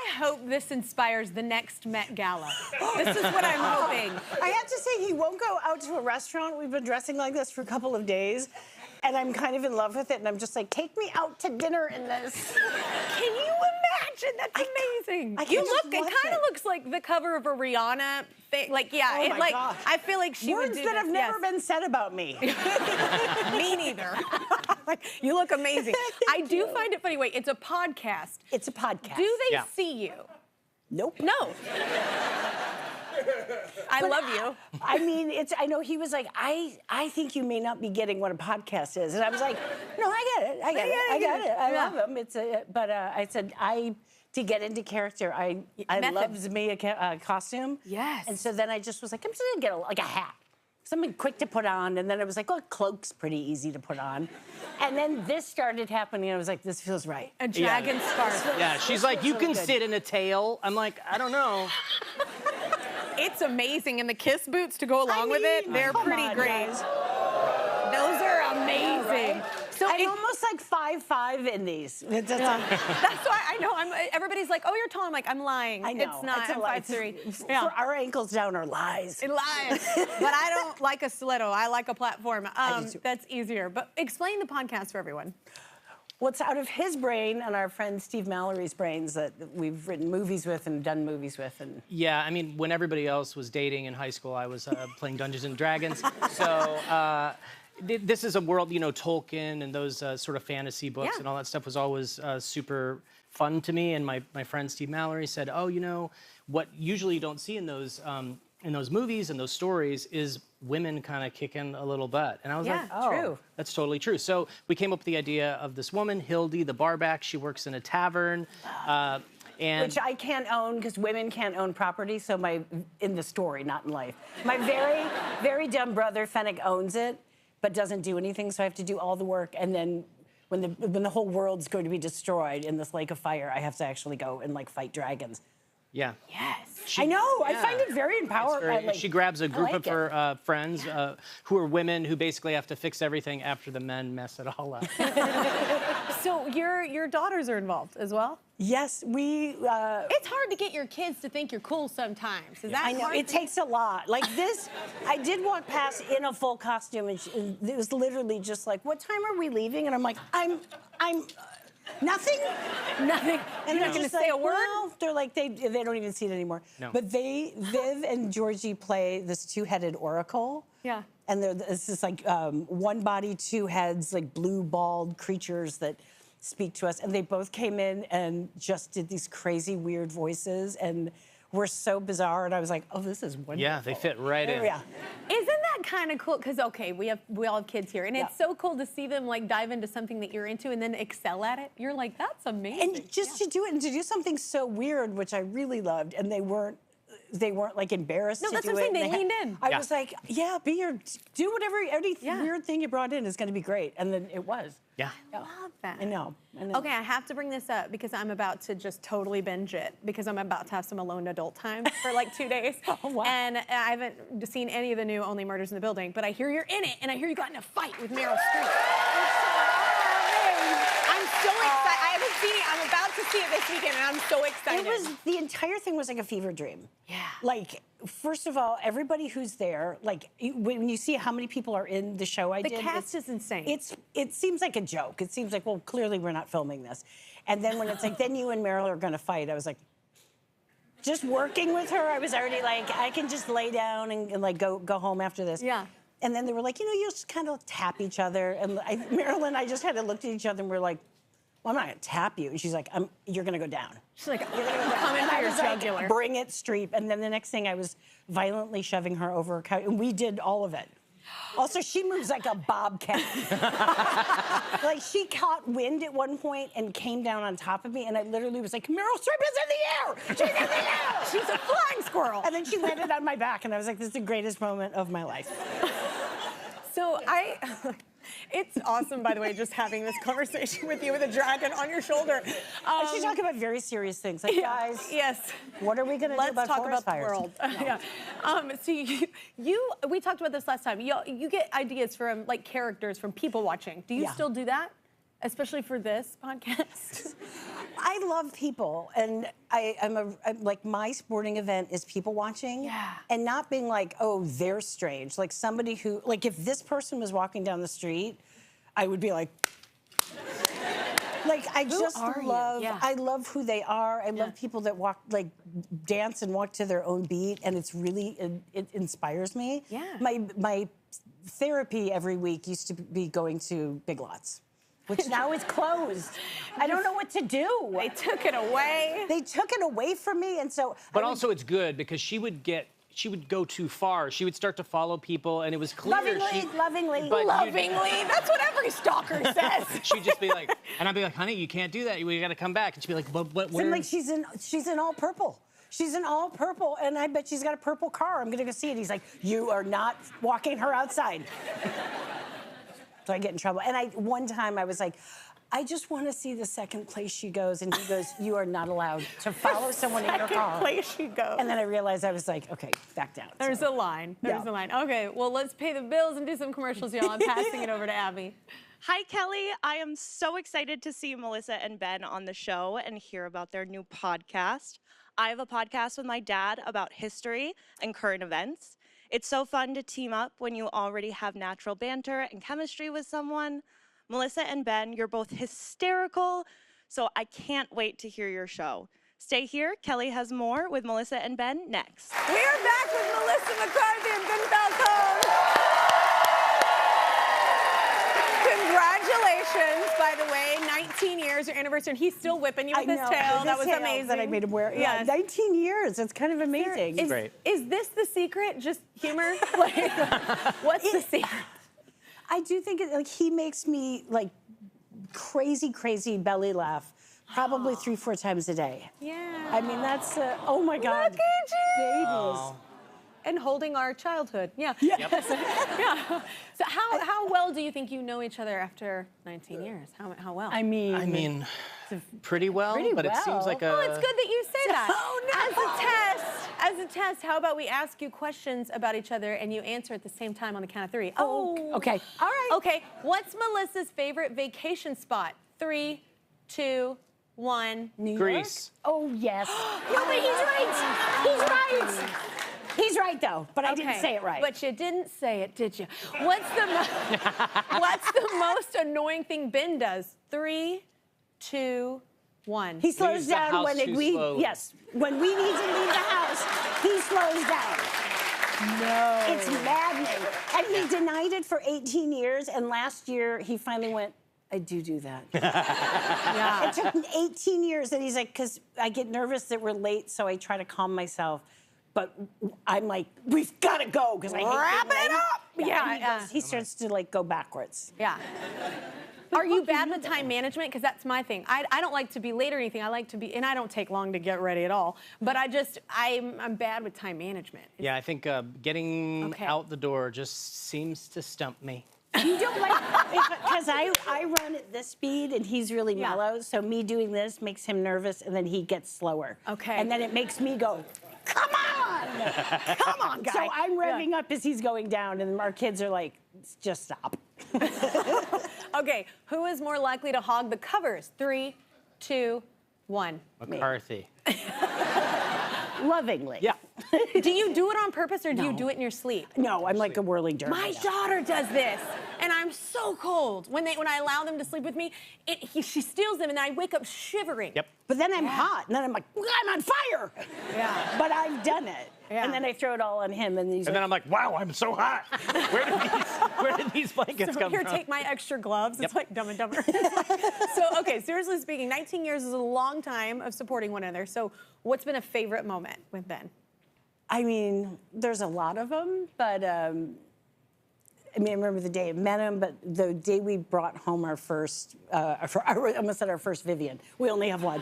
I hope this inspires the next Met Gala. This is what I'm hoping. I have to say, he won't go out to a restaurant. We've been dressing like this for a couple of days, and I'm kind of in love with it, and I'm just like, take me out to dinner in this. Can you imagine? That's amazing. It kind of looks like the cover of a Rihanna thing. Like, yeah, oh my gosh. I feel like she would Words do that this. have never been said about me. Me neither. Like, you look amazing. I do find it funny. Wait, it's a podcast. It's a podcast. Do they see you? Nope. No. I love you. I mean, I know he was like, I think you may not be getting what a podcast is. And I was like, no, I get it. I get it. I love him. But I said, to get into character, I loves me a costume. Yes. And so then I just was like, I'm just gonna get like a hat. Something quick to put on. And then I was like, well, cloak's pretty easy to put on. And then this started happening. And I was like, this feels right. A dragon scarf. Yeah, she's like, you can sit in a tail. I'm like, I don't know. It's amazing. And the kiss boots to go along with it, they're pretty great. Guys. Those are amazing. Right? So I'm almost like 5'5" in these. That's why I know. Everybody's like, "Oh, you're tall." I'm like, "I'm lying. I know. It's not. I'm 5'3". For our ankles down are lies. It lies. But I don't like a stiletto. I like a platform. That's easier. But explain the podcast for everyone. What's out of his brain and our friend Steve Mallory's brains that we've written movies with and done movies with. And yeah, I mean, when everybody else was dating in high school, I was playing Dungeons and Dragons. So this is a world, you know, Tolkien and those sort of fantasy books and all that stuff was always super fun to me. And my friend Steve Mallory said, oh, you know, what usually you don't see in those movies and those stories is women kind of kicking a little butt. And I was like, oh, true. That's totally true. So we came up with the idea of this woman, Hildy the Barback. She works in a tavern. Which I can't own because women can't own property. So in the story, not in life. My very, very dumb brother, Fennec, owns it, but doesn't do anything. So I have to do all the work. And then when the whole world's going to be destroyed in this lake of fire, I have to actually go and like fight dragons. Yeah. Yes. I know. I find it very empowering. She grabs a group of her friends who are women who basically have to fix everything after the men mess it all up. So your daughters are involved as well? Yes, we... It's hard to get your kids to think you're cool sometimes. Is that I know, it takes a lot. Like this, I did walk past in a full costume, and it was literally just like, what time are we leaving? And I'm like, I'm nothing? Nothing. And you're not going to say a word? Well, they're like, they don't even see it anymore. No. But Viv and Georgie play this two-headed oracle. Yeah. And it's just like one body, two heads, like blue bald creatures that speak to us. And they both came in and just did these crazy, weird voices and were so bizarre. And I was like, oh, this is wonderful. Yeah, they fit right in. Yeah. Isn't that kind of cool? Because, okay, we all have kids here. And it's so cool to see them, like, dive into something that you're into and then excel at it. You're like, that's amazing. And just to do it and to do something so weird, which I really loved, and they weren't like embarrassed to do it. No, that's what I'm saying. They leaned in. I was like, yeah, do whatever, any weird thing you brought in is going to be great. And then it was. Yeah. I love that. I know. Okay, I have to bring this up because I'm about to just totally binge it because I'm about to have some alone adult time for like 2 days. Oh, wow. And I haven't seen any of the new Only Murders in the Building, but I hear you're in it, and I hear you got in a fight with Meryl Streep. I'm so excited. I haven't seen it. I'm about to see it this weekend, and I'm so excited. The entire thing was like a fever dream. Yeah. Like, first of all, everybody who's there, like, when you see how many people are in the show The cast is insane. It seems like a joke. It seems like, well, clearly we're not filming this. And then when it's like, then you and Meryl are going to fight, I was like, just working with her, I was already like, I can just lay down and like go home after this. Yeah. And then they were like, you know, you just kind of tap each other. And Meryl and I just had to look at each other and we're like, well, I'm not going to tap you. And she's like, you're going to go down. She's like, you're going to go down. Come in for your jugular. Like, bring it, Streep. And then the next thing, I was violently shoving her over a couch. And we did all of it. Also, she moves like a bobcat. Like, she caught wind at one point and came down on top of me. And I literally was like, Meryl Streep is in the air! She's in the air! She's a flying squirrel. And then she landed on my back. And I was like, this is the greatest moment of my life. So it's awesome, by the way, just having this conversation with you with a dragon on your shoulder. She's talking about very serious things. Like, guys, yes. What are we going to do about talk forest about fires? the world. Yeah. So we talked about this last time. You get ideas from like characters from people watching. Do you still do that especially for this podcast? I love people, and I'm like, my sporting event is people watching, and not being like, oh, they're strange. Like somebody who, like, if this person was walking down the street, I would be like, I just love, I love who they are. I love people that walk, like, dance and walk to their own beat, and it's really, it inspires me. Yeah. My therapy every week used to be going to Big Lots, which now is closed. I don't know what to do. They took it away. They took it away from me, and so. But also, it's good because she would go too far. She would start to follow people, and it was clear. Lovingly. That's what every stalker says. She'd just be like, and I'd be like, honey, you can't do that. You got to come back. And she'd be like, but where? And like she's in all purple. She's in all purple, and I bet she's got a purple car. I'm gonna go see it. He's like, you are not walking her outside. So I get in trouble. And one time I was like, I just want to see the second place she goes. And he goes, you are not allowed to follow someone in your car. Second place she goes. And then I realized, I was like, okay, back down. There's a line. There's a line. Okay, well, let's pay the bills and do some commercials, y'all. I'm passing it over to Abby. Hi, Kelly. I am so excited to see Melissa and Ben on the show and hear about their new podcast. I have a podcast with my dad about history and current events. It's so fun to team up when you already have natural banter and chemistry with someone. Melissa and Ben, you're both hysterical, so I can't wait to hear your show. Stay here. Kelly has more with Melissa and Ben next. We are back with Melissa McCarthy and Ben Falcone. Congratulations, by the way, 19 years, your anniversary, and he's still whipping you with his tail. That was amazing. That I made him wear. Yeah, 19 years. It's kind of amazing. Great. Is this the secret? Just humor? Like, what's the secret? I do think he makes me like crazy belly laugh, probably 3-4 times a day. Yeah. I mean, that's oh my God, look at you. babies. Oh. And holding our childhood. Yeah. Yeah. Yeah. So how well do you think you know each other after 19 years? How well? I mean, pretty well, but it seems like a... Oh, it's good that you say that. Oh, no. As a test, how about we ask you questions about each other and you answer at the same time on the count of 3? Oh, okay. All right. Okay, what's Melissa's favorite vacation spot? 3, 2, 1. New York? Greece. Oh, yes. No, but he's right. He's right. He's right, though, but I didn't say it right. But you didn't say it, did you? What's the most annoying thing Ben does? 3, 2, 1. He slows down when when we need to leave the house. He slows down. No. It's maddening. And he denied it for 18 years, and last year he finally went, I do that. Yeah. It took 18 years, and he's like, because I get nervous that we're late, so I try to calm myself. But I'm like, we've got to go, because I hate wrap it up. Yeah. He starts to like go backwards. Yeah. Are you bad with time management? Because that's my thing. I don't like to be late or anything. I like to be, and I don't take long to get ready at all. But I'm bad with time management. Yeah, I think getting out the door just seems to stump me. You don't like, because I run at this speed and he's really mellow, so me doing this makes him nervous, and then he gets slower. Okay. And then it makes me go, come on! Come on, guy. So I'm revving up as he's going down, and our kids are like, just stop. Okay, who is more likely to hog the covers? 3, 2, 1. McCarthy. Lovingly. Yeah. Do you do it on purpose or do you do it in your sleep? No, I'm like a whirling derby. My daughter does this, and I'm so cold. When I allow them to sleep with me, she steals them, and I wake up shivering. Yep. But then I'm hot, and then I'm like, I'm on fire. Yeah. But I've done it. Yeah. And then I throw it all on him, and then I'm like, wow, I'm so hot. Where did these blankets come Here, from? take my extra gloves. It's like Dumb and Dumber. So, okay, seriously speaking, 19 years is a long time of supporting one another. So what's been a favorite moment with Ben? I mean, there's a lot of them, but I remember the day I met him, but the day we brought home our first, I almost said our first Vivian. We only have one.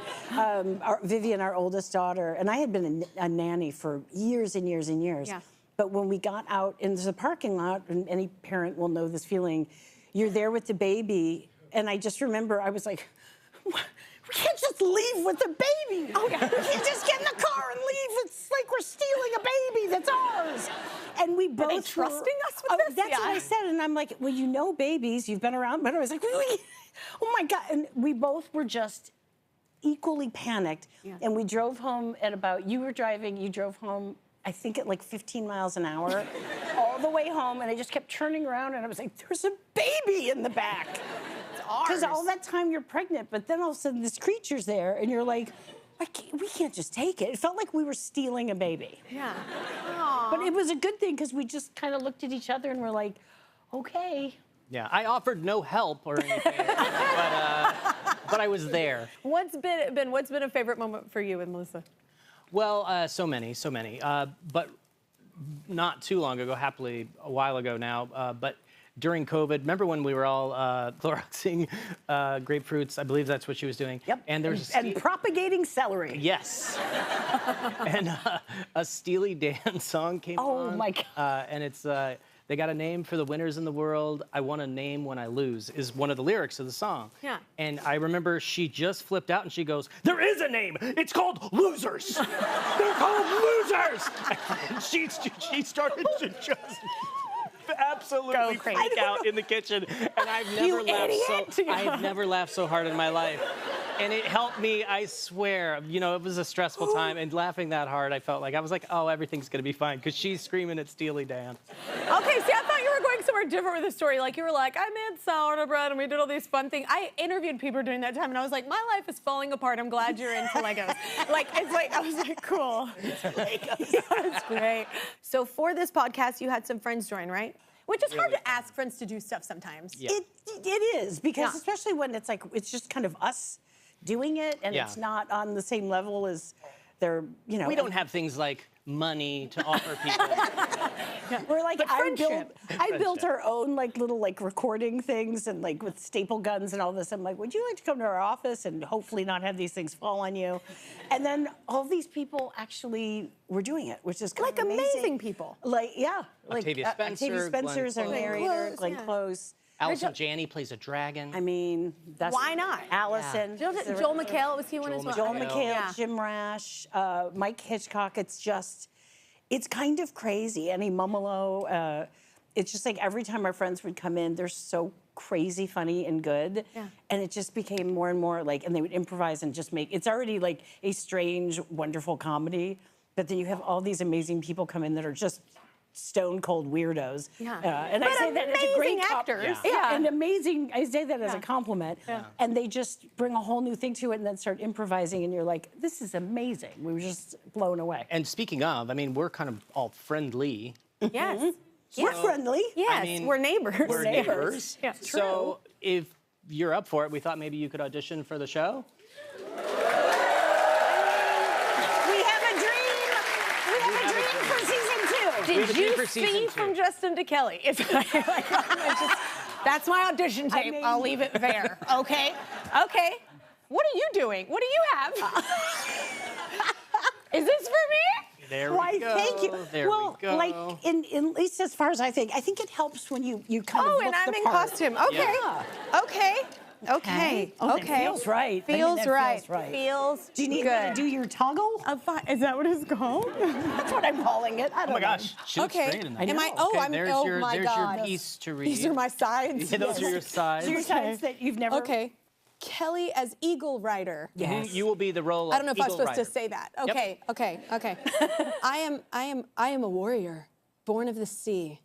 Vivian, our oldest daughter, and I had been a nanny for years and years and years. Yeah. But when we got out into the parking lot, and any parent will know this feeling, you're there with the baby, and I just remember I was like, we can't just leave with the baby. Oh, yeah. We can't just get in the car and leave. It's like we're stealing a baby that's ours. And we both Are they trusting us with this? That's what I said. And I'm like, well, you know babies. You've been around. But I was like, really? Oh, my God. And we both were just equally panicked. Yeah. And we drove home at about, you were driving, you drove home, I think at like 15 miles an hour, all the way home. And I just kept turning around and I was like, there's a baby in the back. It's ours. Because all that time you're pregnant, but then all of a sudden this creature's there and you're like, we can't just take it. It felt like we were stealing a baby. Yeah. But it was a good thing because we just kind of looked at each other and were like, okay. Yeah, I offered no help or anything, but I was there. What's been a favorite moment for you and Melissa? Well, so many. But not too long ago, happily a while ago now, but during COVID, remember when we were all Cloroxing grapefruits? I believe that's what she was doing. Yep. And there's and propagating celery. Yes. And a Steely Dan song came on. Oh my God. And it's they got a name for the winners in the world. I want a name when I lose is one of the lyrics of the song. Yeah. And I remember she just flipped out and she goes, "There is a name. It's called Losers. They're called Losers." And she started to just absolutely freak out in the kitchen, and I've never laughed so hard in my life. And it helped me, I swear. You know, it was a stressful time, and laughing that hard, I was like, oh, everything's gonna be fine, because she's screaming at Steely Dan. Okay, see, I thought you were going somewhere different with the story. Like, you were like, I made sourdough bread, and we did all these fun things. I interviewed people during that time, and I was like, my life is falling apart. I'm glad you're into Legos. I was like, cool. Yeah, it's great. So for this podcast, you had some friends join, right? Which is hard to ask friends to do stuff sometimes. Yeah. It is, because especially when it's like, it's just kind of us doing it, and it's not on the same level as they're, you know. We don't have things like money to offer people. We're like, I built our own like little like recording things and like with staple guns and all this. I'm like, would you like to come to our office and hopefully not have these things fall on you? And then all these people actually were doing it, which is kind like of amazing people. Like, yeah. Like Octavia Spencer's our narrator, Glenn Close. Allison Janney plays a dragon. I mean, that's... Why not? Allison. Yeah. Joel McHale, was he one as well? Joel McHale, Jim Rash, Mike Hitchcock. It's just, it's kind of crazy. Annie Mumolo. It's just like every time our friends would come in, they're so crazy funny and good. Yeah. And it just became more and more like, and they would improvise and just make, it's already like a strange, wonderful comedy. But then you have all these amazing people come in that are just stone cold weirdos. Yeah. And I say that as a great actors. And amazing, I say that as a compliment. Yeah. And they just bring a whole new thing to it and then start improvising and you're like, this is amazing. We were just blown away. And speaking of, I mean, we're kind of all friendly. Yes. We're friendly. Yes, I mean, we're neighbors. We're neighbors. Yeah, so if you're up for it, we thought maybe you could audition for the show. Did you see from Justin to Kelly? That's my audition tape. I'll leave it there. Okay? Okay. What are you doing? What do you have? Is this for me? There we go. Thank you. There we go. Like, at least as far as I think it helps when you kind of look and I'm the in part. costume. Okay. Yeah. Okay. Okay. Oh, okay. Feels right. Feels right. Feels Do you need good. me to do your toggle? Is that what it's called? That's what I'm calling it. I don't know. Oh my gosh. She looks great in that. Am I? Okay, I'm. there's My God. your piece to read. These are my sides. Yeah, those are your sides. Your sides that you've never. Okay. Kelly as Eagle Rider. Yes. You will be the role of I don't know if I'm supposed Rider. to say that. Okay. Yep. Okay. I am a warrior, born of the sea.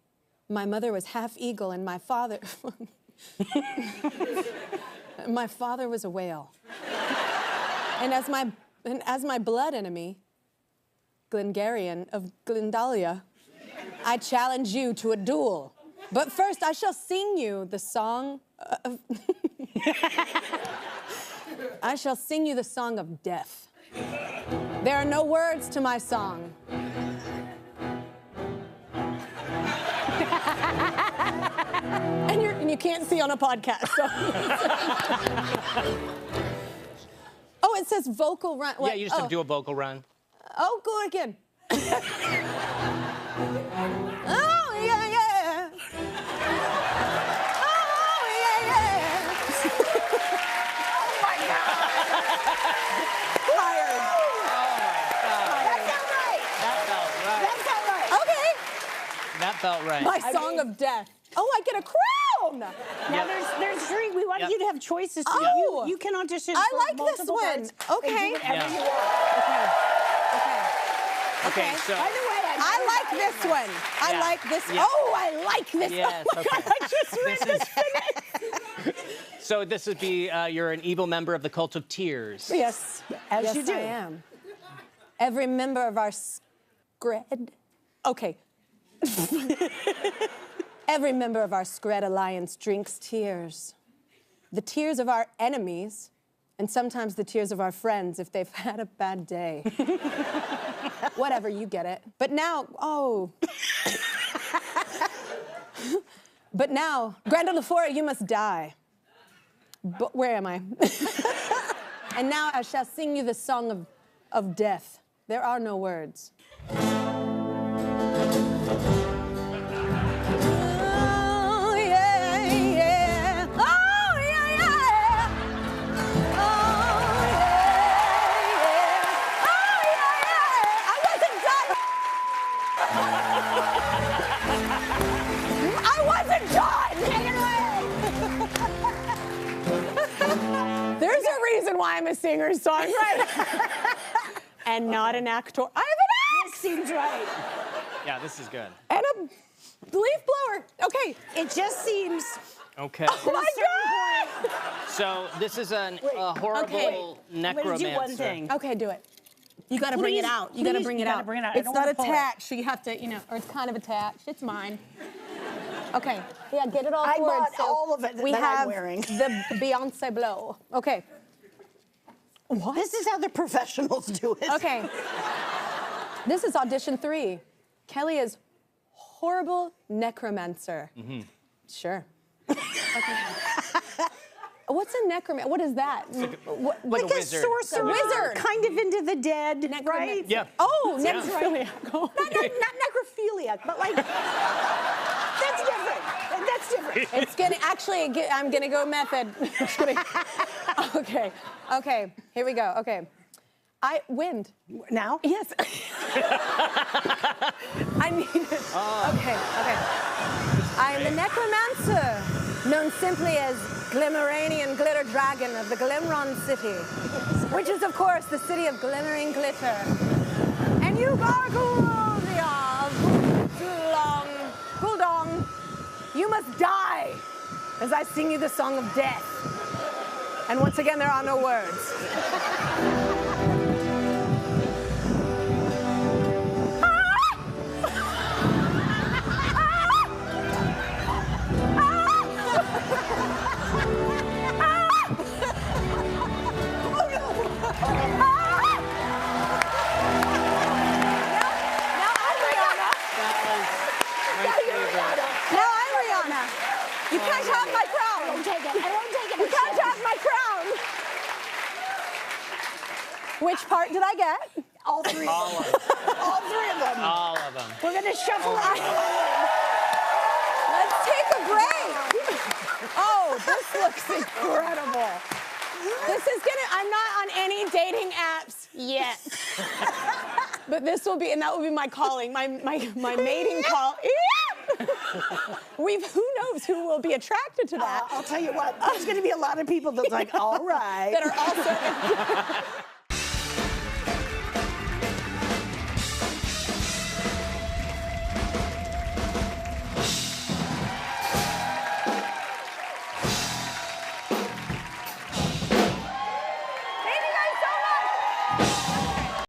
My mother was half eagle, and my father. My father was a whale. And as my blood enemy, Glengarrian of Glendalia, I challenge you to a duel. But first, I shall sing you the song of... I shall sing you the song of death. There are no words to my song. And you can't see on a podcast. So. Oh, it says vocal run. Yeah, you just have to do a vocal run. Oh, go again. Oh, yeah, yeah. Oh, yeah, yeah. Oh, my God. Right. My song of death. Oh, I get a crown. Now there's three. We want you to have choices. So Oh. you can audition. I for like this multiple one. parts Okay. And do whatever you want. Okay, so By the way, I like this one. I Yeah. like this. Yeah. Oh, I like this. Yes, Oh my God, I just read this. So this would be you're an evil member of the cult of tears. Yes, as Yes, you do. I am. Every member of our scred. Okay. Every member of our Scred Alliance drinks tears. The tears of our enemies, and sometimes the tears of our friends if they've had a bad day. Whatever, you get it. But now, but now, Grandilophora, you must die. But where am I? And now I shall sing you the song of death. There are no words. There's a reason why I'm a singer-songwriter and not an actor. I have an axe! This seems right. Yeah, this is good. And a leaf blower. Okay. It just seems. Okay. Oh my God! So this is a horrible I'm necromancer. gonna do one thing. Okay, do it. You gotta bring it Please, out. You gotta please, bring you it gotta out. bring it out. I It's don't not wanna pull it. attached, so you have to, or it's kind of attached. It's mine. Okay. Yeah, get it all I forward. bought so all of it we that have I'm wearing. the Beyonce blow. Okay. What? This is how the professionals do it. Okay. This is audition 3. Kelly is horrible necromancer. Mm-hmm. Sure. Okay. What's a necromancer? What is that? Like a a wizard. sorcerer, wizard. kind of into the dead, right? Yeah. Oh, Yeah. necrophiliac. Oh, Not necrophiliac, but like that's different. That's different. it's gonna actually. I'm gonna go method. Just kidding. Okay. Okay. Here we go. Okay. I wind. Now? Yes. I need it. Oh. Okay. Okay. I am the necromancer, known simply as Glimmeranian Glitter Dragon of the Glimron City, which is, of course, the city of glimmering glitter. And you gargoyle, Guldong, you must die as I sing you the song of death. And once again, there are no words. You can't have my crown. I won't take it. I won't take it. You can't have my crown. Which part did I get? All three. All of them. All three of them. All of them. We're gonna shuffle out. Let's take a break. Oh, this looks incredible. This is gonna, I'm not on any dating apps yet. But this will be, and that will be my calling, my mating call. Who knows who will be attracted to that? I'll tell you what, there's gonna be a lot of people that's like, all right. That are also